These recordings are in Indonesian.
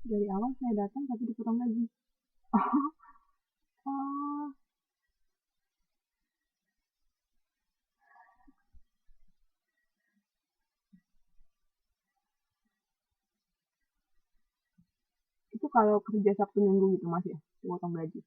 Dari awal saya datang tapi dipotong gaji. Oh, itu kalau kerja Sabtu Minggu gitu Mas ya, dipotong gaji.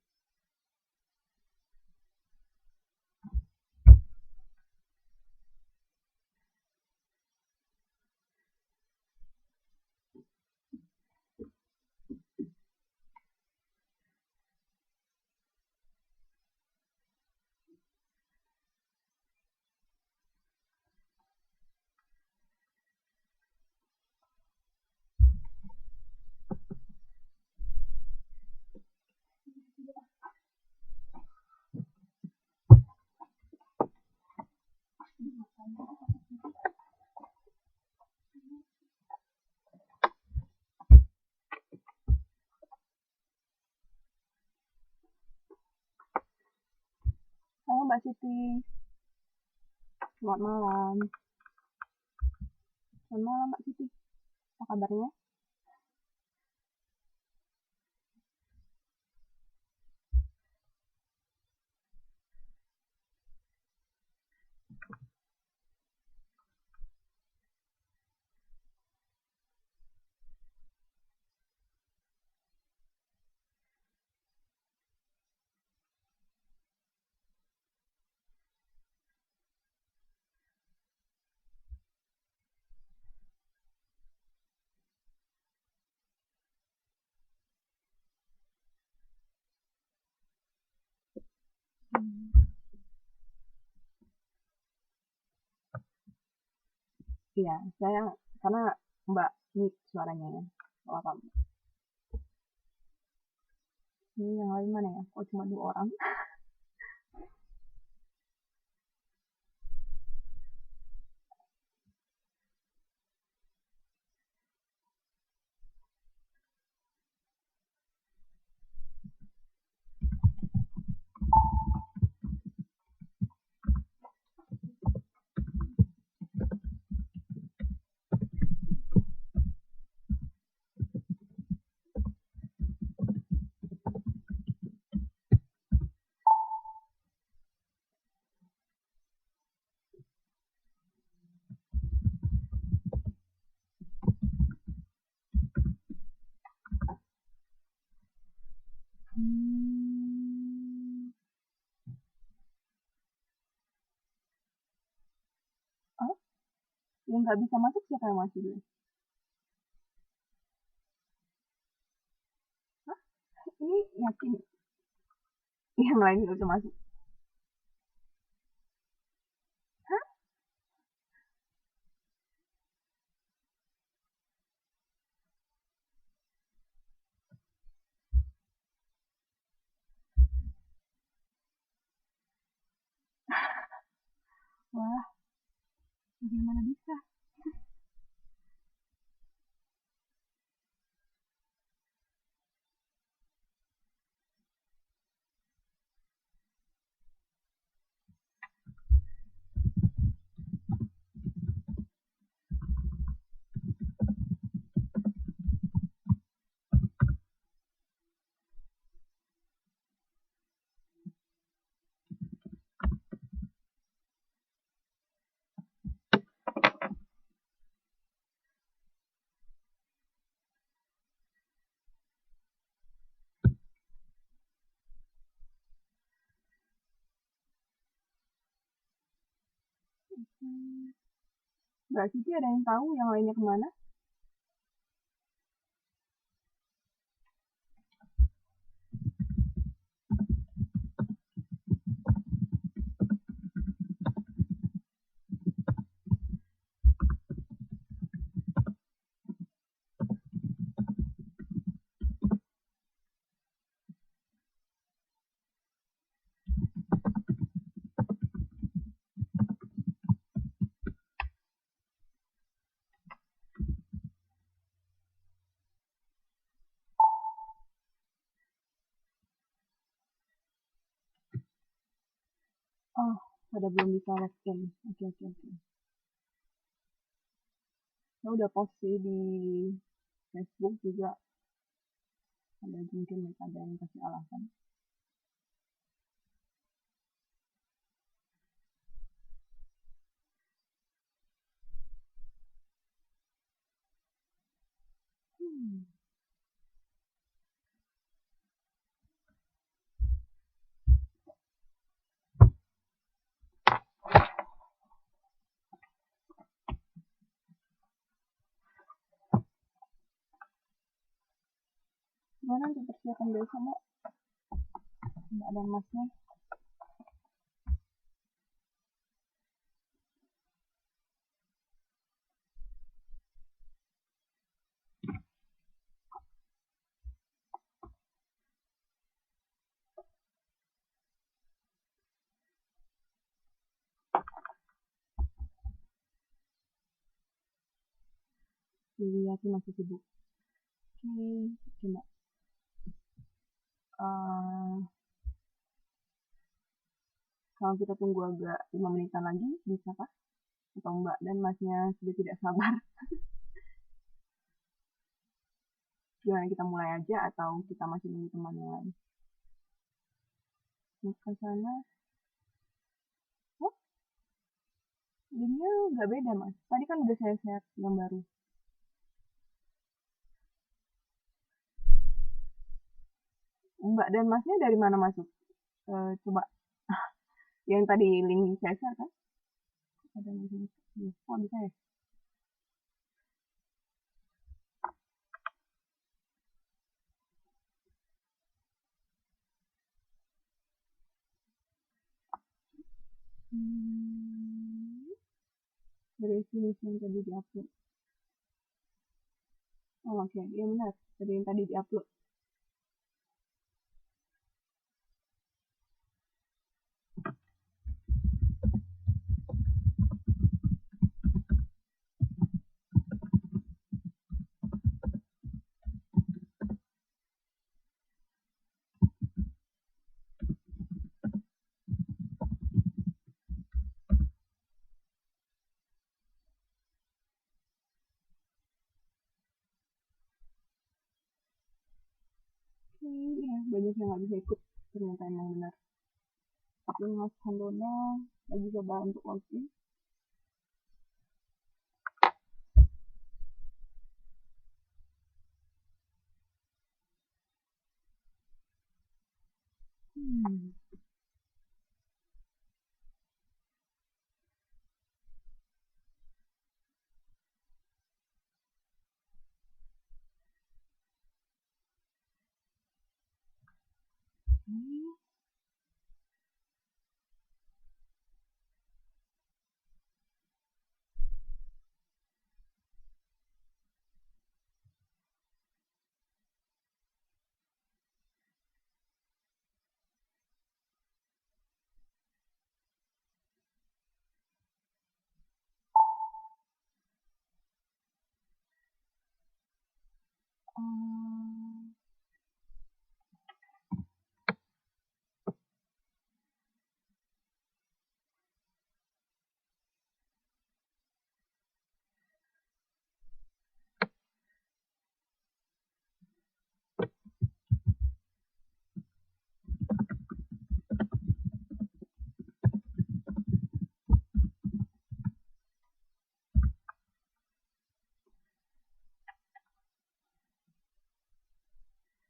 Halo Mbak Siti, selamat malam. Selamat malam Mbak Siti, apa kabarnya? Iya, saya karena Mbak mute suaranya ya. Kalau apa? Ini yang lain mana ya? Oh cuma 2 orang. Hmm. Oh, yang nggak bisa masuk siapa yang masuk dulu? Hah? Ini yakin yang lain nggak bisa masuk? Hah? Wah, bagaimana bisa? Hmm. Mbak Siti ada yang tahu yang lainnya kemana? Oh, pada belum bisa login. Oke, oke, oke. Saya udah post sih di Facebook juga. ada mungkin mereka ada yang kasih alasan. Gimana untuk persiapan besok, Mbak? Mbak dan Masnya? Iya, masih sibuk. Oke, Mbak. Kalau kita tunggu agak 5 menitan lagi, bisa kah? Atau Mbak dan Masnya sudah tidak sabar? Gimana, kita mulai aja atau kita masih nunggu teman yang lain? Mau ke sana? Oh, jadinya nggak beda, Mas. Tadi kan udah saya share yang baru. Mbak dan Masnya dari mana masuk? Coba. Yang tadi link saya share kan? Ada yang di sini. Oh, bisa ya? Dari sini yang tadi di-upload. Oh, oke. Iya benar. Dari yang tadi di-upload. Iya, banyak yang nggak bisa ikut. Ternyata emang benar. Tapi Mas Handono lagi coba untuk login.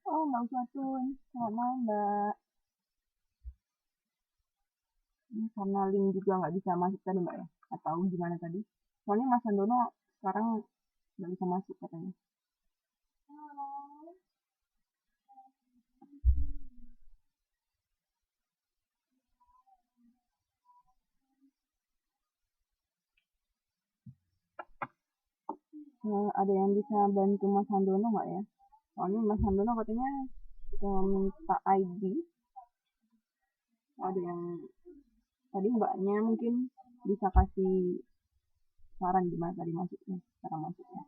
Oh, nggak usah tuh. Selamat malam, Mbak. Ini karena link juga nggak bisa masuk tadi, Mbak ya? Atau gimana tadi? Soalnya Mas Handono sekarang nggak bisa masuk katanya. Ada yang bisa bantu Mas Handono nggak ya? Soalnya Mas Handono katanya minta ID. Ada yang tadi Mbaknya mungkin bisa kasih saran gimana tadi masuknya, cara masuknya.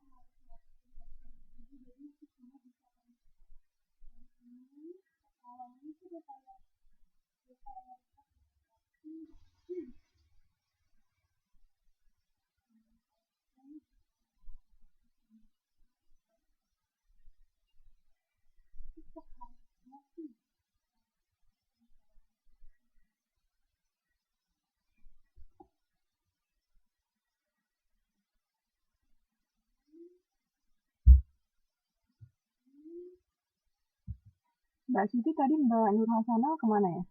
Mbak Siti tadi Mbak Nur Hasana kemana ya?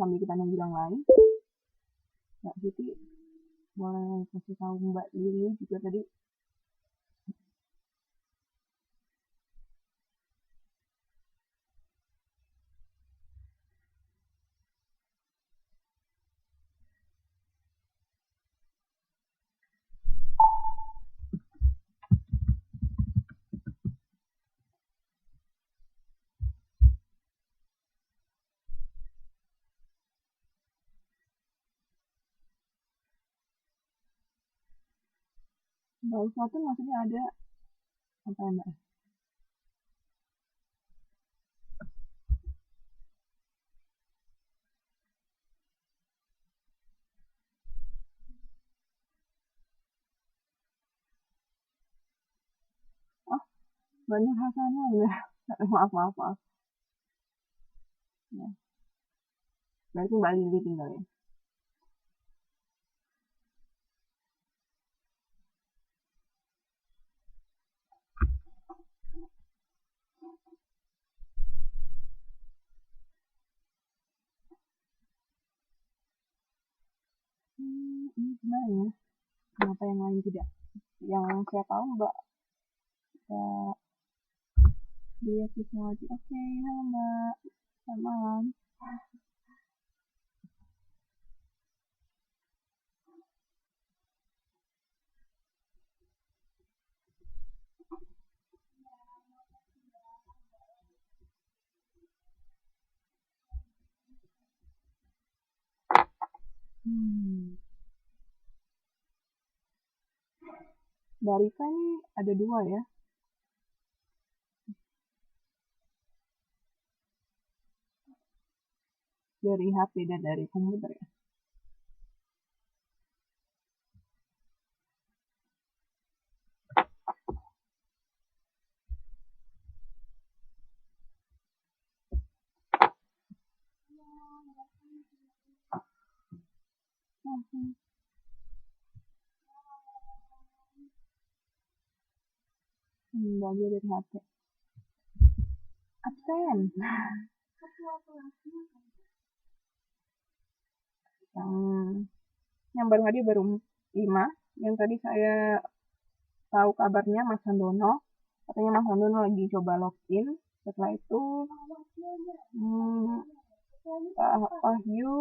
Sambil kita nunggu yang lain. Mbak Siti boleh kasih tahu Mbak Lili juga tadi. Mbak Uswatun maksudnya ada apa ya Mbak? Oh, Mbak Nur Hasana ya. Maaf, maaf, maaf. Ya. Berarti Mbak Lili tinggal ya. Ini gimana ya? Kenapa yang lain tidak? Yang saya tahu Mbak Dia Krisnawati. Oke, halo Mbak. Selamat malam. Mbak Rika ini ada dua ya. Dari HP dan dari komputer ya. Bagi dari HP. Absen. Yang baru hadir baru 5. Yang tadi saya tahu kabarnya Mas Handono. Katanya Mas Handono lagi coba login. Setelah itu Wahyu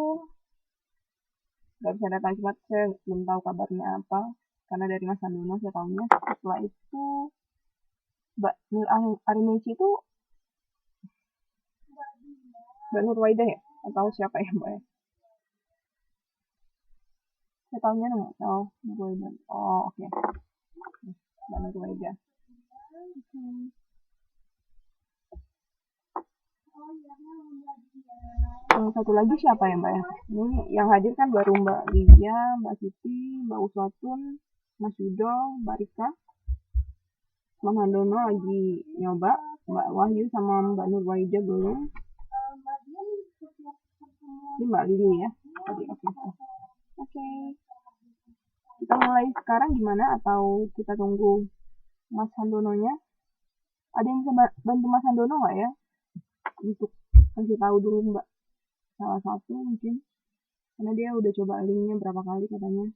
nggak bisa datang, cuma saya belum tahu kabarnya apa. Karena dari Mas Handono saya tahunya. Setelah itu Mbak Nur Arimici itu Mbak Nur Waidah ya? Atau siapa ya Mbak ya? Saya tahunya nama Nur Waidah. Oh oke. Mbak Nur Waidah. Yang satu lagi siapa ya Mbak ya? Ini yang hadir kan baru Mbak Lia, Mbak Siti, Mbak Uswatun, Mas Yudo, Mbak Rika. Mas Handono lagi nyoba, Mbak Wahyu sama Mbak Nur Waidah belum. Ini Mbak Lili ya. Oke. Kita mulai sekarang gimana atau kita tunggu Mas Handono-nya? Ada yang bisa bantu Mas Handono nggak ya? Untuk kasih tahu dulu Mbak. Salah satu mungkin. Karena dia udah coba linknya berapa kali katanya.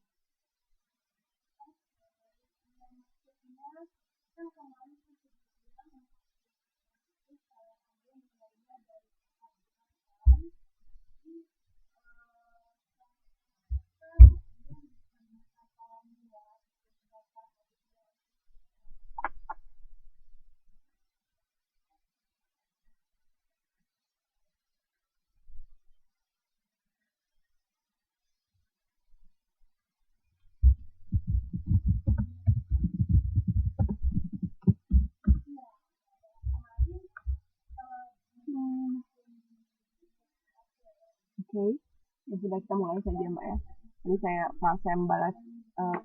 Oke. Ya sudah, kita mulai saja Mbak ya. Jadi saya membalas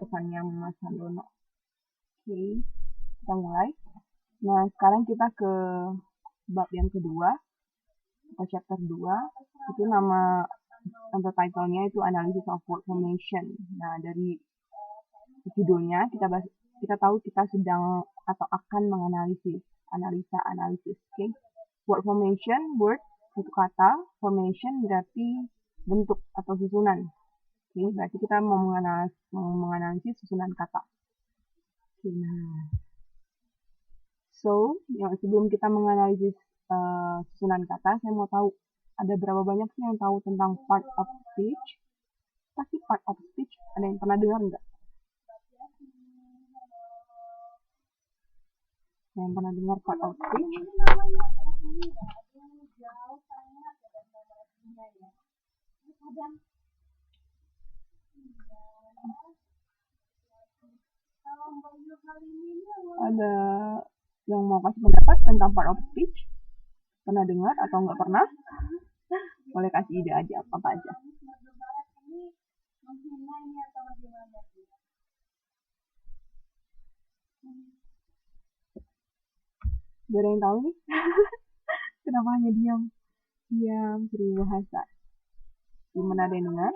pesannya Mas Handono. Oke, kita mulai. Nah, sekarang kita ke bab yang kedua, atau chapter 2. Itu nama title-nya itu Analysis of Word Formation. Nah, dari judulnya kita tahu kita sedang atau akan menganalisis, analisis, oke? Word formation, word itu kata, formation berarti bentuk atau susunan. Oke, berarti kita mau menganalisis susunan kata. Oke, nah. So, sebelum kita menganalisis susunan kata, saya mau tahu ada berapa banyak sih yang tahu tentang part of speech? Pasti part of speech, ada yang pernah dengar nggak? Yang pernah dengar part of speech? Ada yang mau kasih pendapat tentang part of speech? Pernah dengar atau nggak pernah? Boleh kasih ide aja, apa aja. Gak ada yang tahu nih? Kenapa hanya diam? Diam, seribu bahasa. Gimana, ada yang dengar?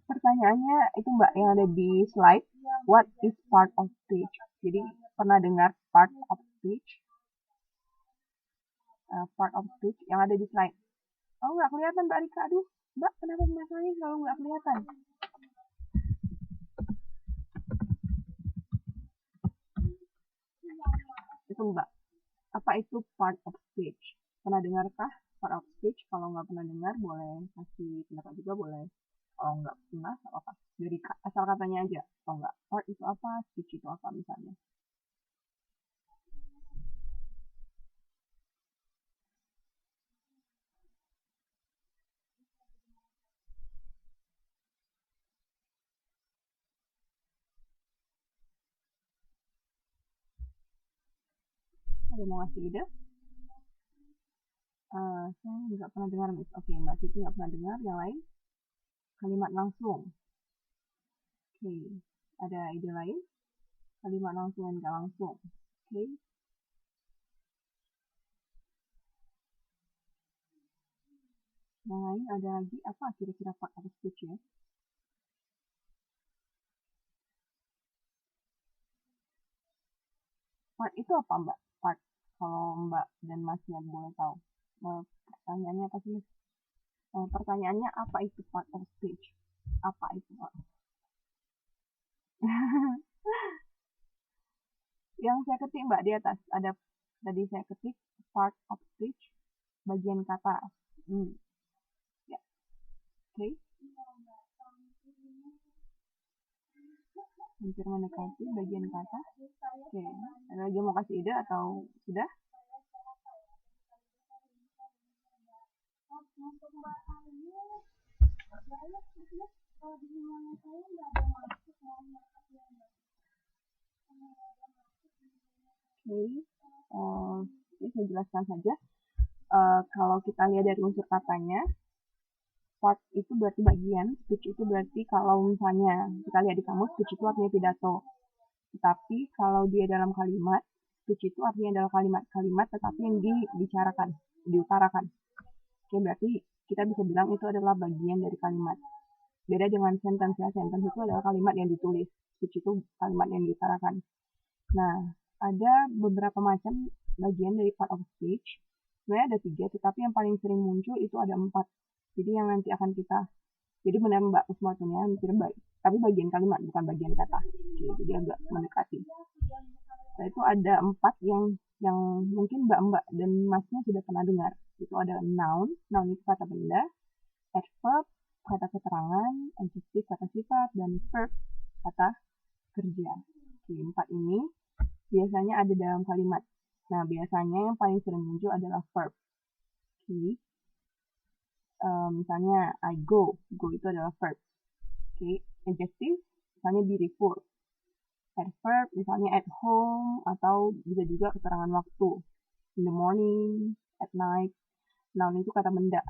Pertanyaannya itu Mbak yang ada di slide, what is part of speech? Jadi pernah dengar part of speech? Part of speech yang ada di slide. Oh, nggak kelihatan Mbak Rika. Aduh, Mbak, kenapa masalahnya selalu nggak kelihatan? Itu Mbak, apa itu part of speech? Pernah dengarkah part of speech? Kalau nggak pernah dengar, boleh kasih pendapat juga, boleh. Kalau nggak pernah, apa? Dari asal katanya aja, atau nggak? Part itu apa? Speech itu apa misalnya? Ada mau ngasih ide? Saya nggak pernah dengar, Miss. Oke, Mbak Siti nggak pernah dengar. Yang lain? Kalimat langsung. Oke, ada ide lain? Kalimat langsung dan nggak langsung. Oke. Yang lain ada lagi apa kira-kira part of speech ya? Part itu apa Mbak? Part, kalau Mbak dan Masnya boleh tahu. Pertanyaannya apa sih? Pertanyaannya apa itu part of speech? Apa itu Mbak? Yang saya ketik Mbak di atas, ada tadi saya ketik part of speech, bagian kata. Ya. Oke. Hampir mendekati bagian kata. Oke. Ada lagi mau kasih ide atau sudah? Oke, saya jelaskan saja. Kalau kita lihat dari unsur katanya, part itu berarti bagian, speech itu berarti kalau misalnya kita lihat di kamus, speech itu artinya pidato. Tetapi kalau dia dalam kalimat, speech itu artinya adalah kalimat-kalimat tetapi yang dibicarakan, diutarakan. Oke, berarti kita bisa bilang itu adalah bagian dari kalimat. Beda dengan sentence ya, sentence itu adalah kalimat yang ditulis, speech itu kalimat yang diutarakan. Nah, ada beberapa macam bagian dari part of speech. Sebenarnya ada 3, tetapi yang paling sering muncul itu ada 4. Jadi yang nanti akan kita, jadi benar Mbak Usmatunya, tapi bagian kalimat bukan bagian kata. Oke, jadi agak mendekati. Nah, itu ada 4 yang mungkin Mbak dan Masnya sudah pernah dengar. Itu ada noun itu kata benda, adverb, kata keterangan, adjective, kata sifat, dan verb, kata kerja. Oke, 4 ini biasanya ada dalam kalimat. Nah, biasanya yang paling sering muncul adalah verb. Oke. Misalnya I go itu adalah verb. Oke, adjective misalnya beautiful. Adverb misalnya at home, atau bisa juga keterangan waktu, in the morning, at night. Noun itu kata benda,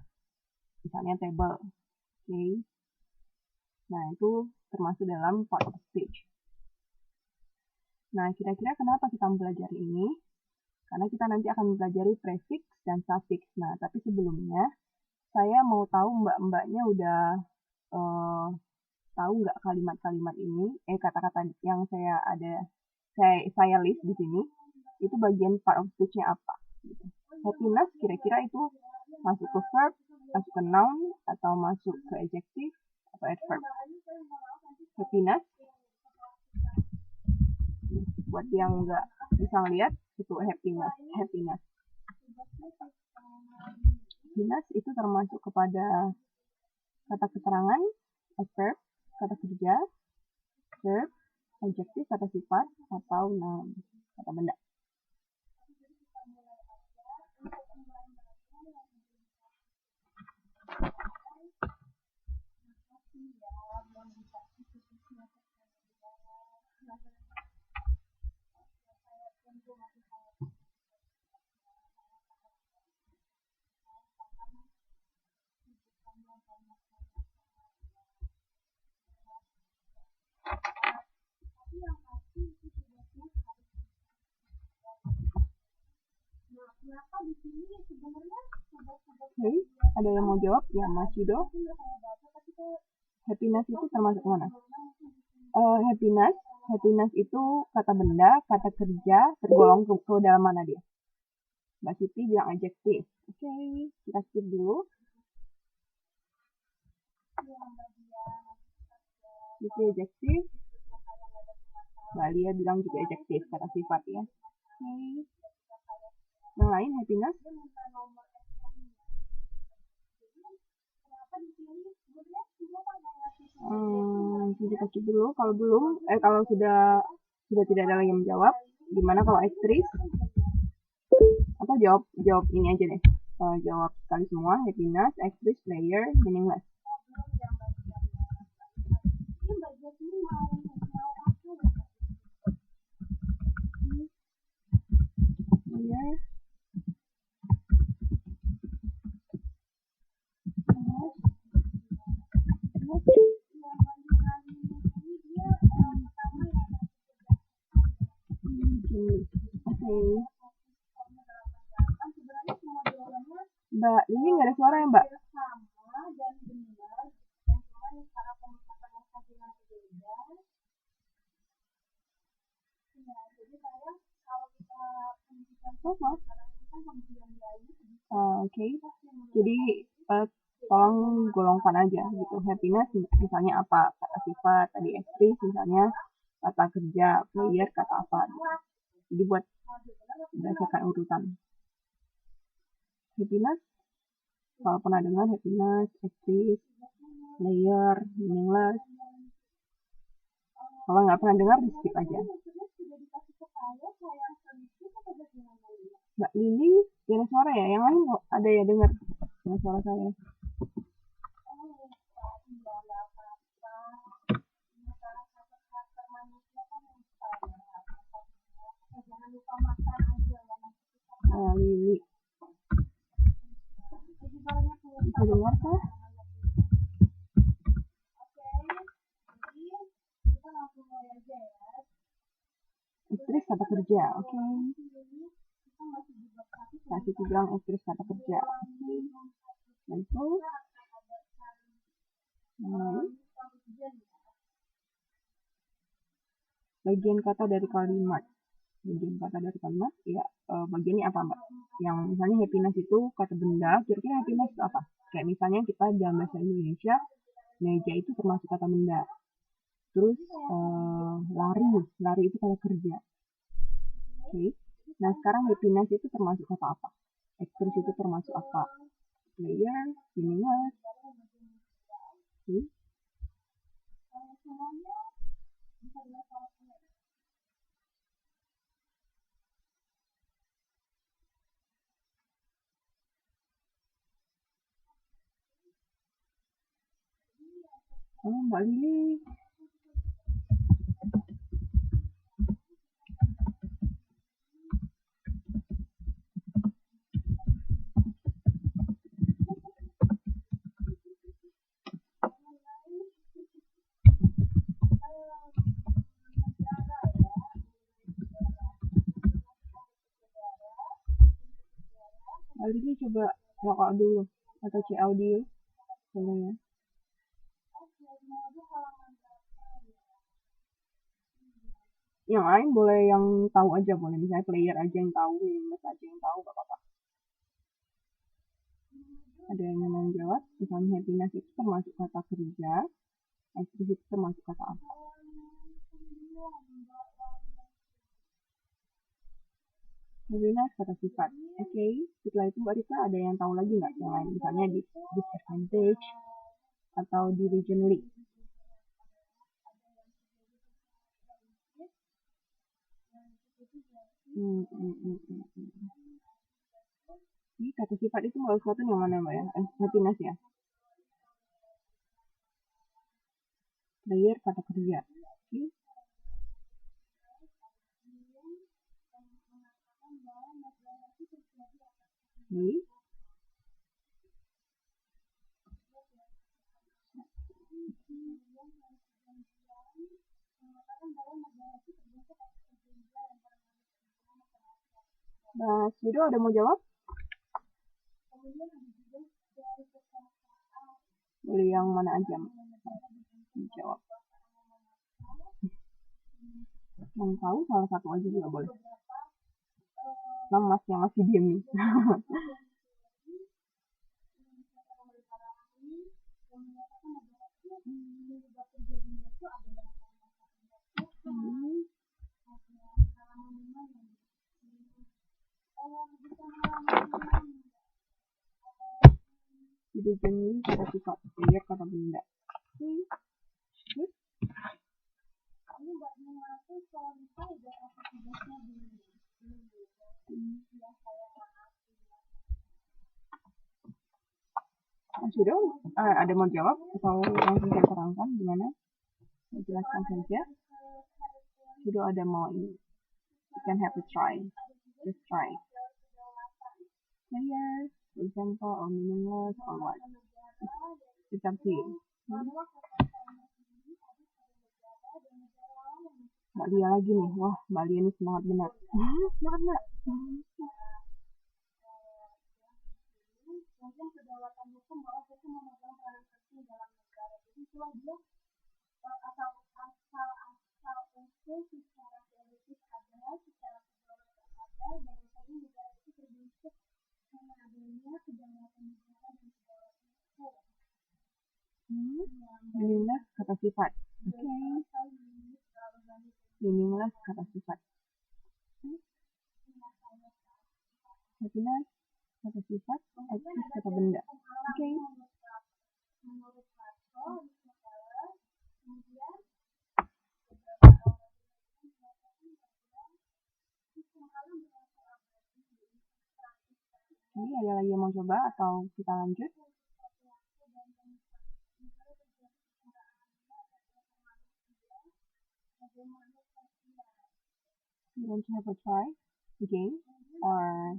misalnya table. Oke. Nah, itu termasuk dalam part of speech. Nah, kira-kira kenapa kita mempelajari ini? Karena kita nanti akan mempelajari prefix dan suffix. Nah, tapi sebelumnya, saya mau tahu mbak-mbaknya udah tahu nggak kalimat-kalimat ini, kata-kata yang saya list di sini, itu bagian part of speech-nya apa? Gitu. Happiness kira-kira itu masuk ke verb, masuk ke noun, atau masuk ke adjective, atau adverb. Happiness, buat yang nggak bisa ngeliat, itu happiness. Happiness itu termasuk kepada kata keterangan, adverb, kata kerja, verb, adjective, kata sifat, atau noun, kata benda. Oke, ada yang mau jawab? Ya, Mas Yudo. Happiness itu termasuk mana? Happiness itu kata benda, kata kerja, tergolong ke dalam mana dia? Mbak Siti bilang adjektif. Oke, kita skip dulu. Itu adjektif. Mbak Lia bilang juga adjektif, kata sifat ya. Oke. Yang lain happiness? Kita skip dulu. Kalau sudah tidak ada lagi yang menjawab, gimana kalau aktris? Atau jawab ini aja deh. Jawab sekali semua. Happiness, aktris, player, meaningless. Player. Mbak, ini nggak ada suara ya, Mbak? Oke. Jadi tolong golongkan aja gitu. Happiness misalnya apa? Kata sifat, tadi aktris misalnya kata kerja, player kata apa gitu. Jadi buat berdasarkan urutan. Happiness, kalau pernah dengar happiness, aktris, player, meaningless. Kalau nggak pernah dengar, di skip aja. Mbak Lili, ada suara ya? Yang lain ada ya dengar suara saya? Lili, bisa dengar kah? Aktris kata kerja, oke. Kasih bilang aktris kata kerja. Nah itu bagian kata dari kalimat. Ya, bagiannya apa, Mbak? Yang misalnya happiness itu kata benda, kira-kira happiness itu apa? Kayak misalnya kita dalam bahasa Indonesia, meja itu termasuk kata benda. Terus lari itu kata kerja. Oke. Nah, sekarang happiness itu termasuk kata apa? Aktris itu termasuk apa? Player, meaningless. Oke. Mbak Lili. Lagi coba lokal dulu atau C audio boleh ya. Yang lain boleh yang tahu aja, boleh misalnya player aja yang tahu, meaningless aja yang tahu, gak apa-apa. Ada yang mau jawab, misalnya happiness itu termasuk kata kerja, active itu termasuk kata apa? Happiness kata sifat. Oke, setelah itu Mbak Rika ada yang tahu lagi nggak yang lain? Misalnya disadvantage atau diligently. Ini kata sifat itu Mbak Uswatun yang mana Mbak ya? Happiness ya? Player kata kerja. Oke. Oke. Mas Yudo ada mau jawab? Boleh yang mana aja jawab. Yang tahu salah satu aja juga boleh. Mas yang masih diam nih. Diligently kata sifat, player kata benda. Good. Mas Yudo ada mau jawab atau langsung saya terangkan gimana? Saya jelaskan saja. Yudo ada mau ini. You can have a try. Just try. Player, for example, or meaningless, or what? It's up to you. Mbak Lia lagi nih. Wah, Mbak Lia ini semangat benar. Semangat Mbak. Meaningless kata sifat. Oke. Meaningless kata sifat. Happiness kata sifat. Active kata benda. Oke. Oke, ada lagi yang mau coba atau kita lanjut? You want to have a try again or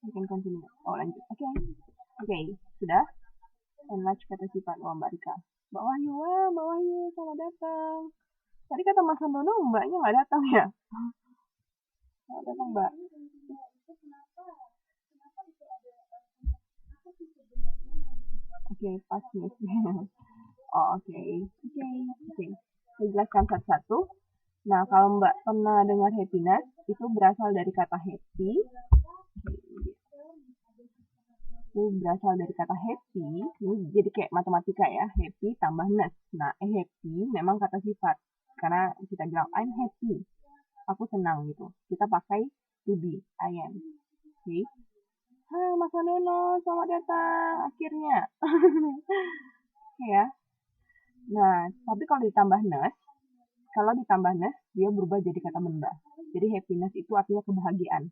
you can continue? Oh, lanjut. Oke, sudah. Enlarge kata sifat. Wah, Mbak Rika. Mbak Wahyu, selamat datang. Tadi kata Mas Sandono, Mbaknya nggak datang ya? Selamat datang, Mbak. Oke, pas nih. Oh, oke. Saya jelaskan satu-satu. Nah, kalau Mbak pernah dengar happiness, itu berasal dari kata happy. Itu berasal dari kata happy. Ini jadi kayak matematika ya. Happy tambah ness. Nah, happy memang kata sifat. Karena kita bilang, I'm happy. Aku senang gitu. Kita pakai to be, I am. Oke. Hai Mas Andono, selamat datang. Akhirnya. Oke ya. Nah, tapi kalau ditambah ness, dia berubah jadi kata benda. Jadi happiness itu artinya kebahagiaan.